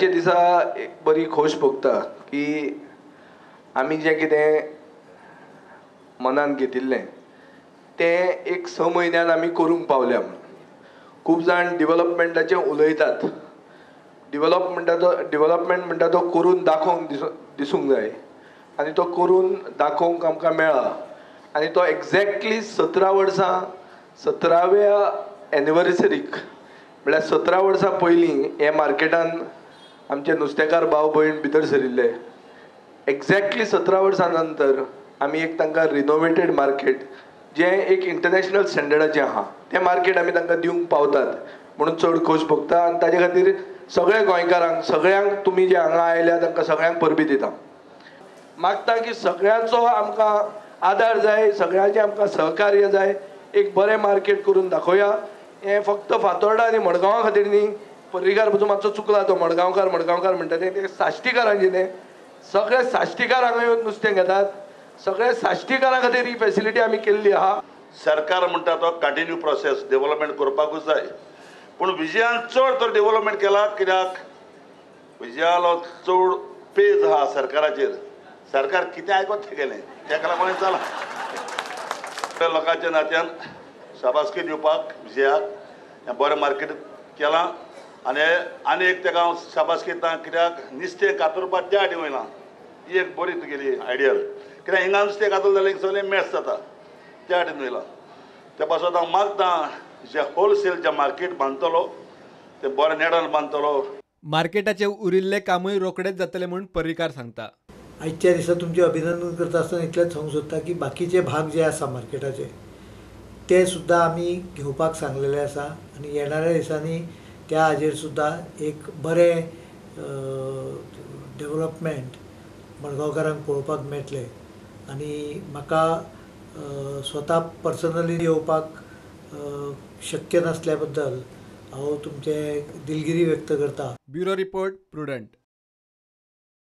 आजच्या दिसा एक बरी खोश भोगता की आमी जें कितें मनान घेतिल्लें तें एक 6 म्हयन्यान आमी करूंक पावल्या. खूब जाण डेव्हलपमेंटाचें उलयतात. डेव्हलपमेंट म्हणटा तो करून दाखोवंक दिसूंक जाय आनी तो करून दाखोवंक आमकां मेळ्ळा. आनी तो एक्झॅक्टली 17 वर्सां 17व्या एनिवर्सरीक म्हळ्यार 17 वर्सां पयलीं हे मार्केटान आमचे नुस्तेकार भाव भयण भितर सरिल्ले. एक्झॅक्टली 17 वर्सां नंतर आमी एक तांकां रिनोवेटेड मार्केट जें एक इंटरनॅशनल स्टँडर्डाचें आहा तें मार्केट आमी तांकां दिवंक पावतात म्हणून चड खोश भोगता. आनी ताजे खातीर सगळे गोंयकारांक सगळ्यांक तुमी जे हांगा आयल्या तांकां सगळ्यांक परबी दिता. मागता की सगळ्यांचो आमकां आदार जाय, सगळ्यांचें आमकां सहकार्य जाय. एक बरें मार्केट करून दाखोवया. हें फक्त फातोर्डा आनी मडगांवा खातीर न्ही. पर्रीकार पसून मातसो चुकला तो मडगांवकार म्हणटा तें साश्टीकारांचें तें. सगळे साश्टीकार हांगा येवन नुस्तें घेतात. सगळे साश्टीकारां खातीर ही फॅसिलिटी आमी केल्ली आहा. सरकार म्हणटा तो कंटिन्यू प्रोसेस डेव्हलपमेंट करपाकूच जाय. पूण विजयान चड तो डेव्हलपमेंट केला. कित्याक विजयालो चड पेज आहा सरकाराचेर. सरकार कितें आयकोत तें केलें तेका लागून चला लोकांच्या नात्यान शाबासकी दिवपाक विजयाक हें बरें मार्केट केलां. आनी एक तेका हांव शाबासकी दितां कित्याक नुस्तें कातरपाक त्या वाटेन वयलां. ही एक बरी तुगेली आयडिया. कित्याक हिंगा नुस्तें कातरलें जाल्यार सगळें मॅच जाता त्या वाटेन वयलां. त्या पासत हांव मागतां जे होलसेल जे मार्केट बांदतलो तें बरें नेटान बांदतलो. मार्केटाचें उरिल्लें कामूय रोखडेंच जातलें म्हूण पर्रीकार सांगता. आजच्या दिसा तुमचें अभिनंदन करता आसतना इतलेंच सांगूंक सोदता की बाकीचे भाग जे आसा मार्केटाचे ते सुद्दां आमी घेवपाक सांगलेले आसा आनी येणाऱ्या दिसांनी त्या हाजेर सुद्दां एक बरें डेव्हलपमेंट मडगांवकारांक पळोवपाक मेळटलें. आनी म्हाका स्वता पर्सनली येवपाक शक्य नासल्या बद्दल हांव तुमचे दिलगिरी व्यक्त करता. Bureau report prudent.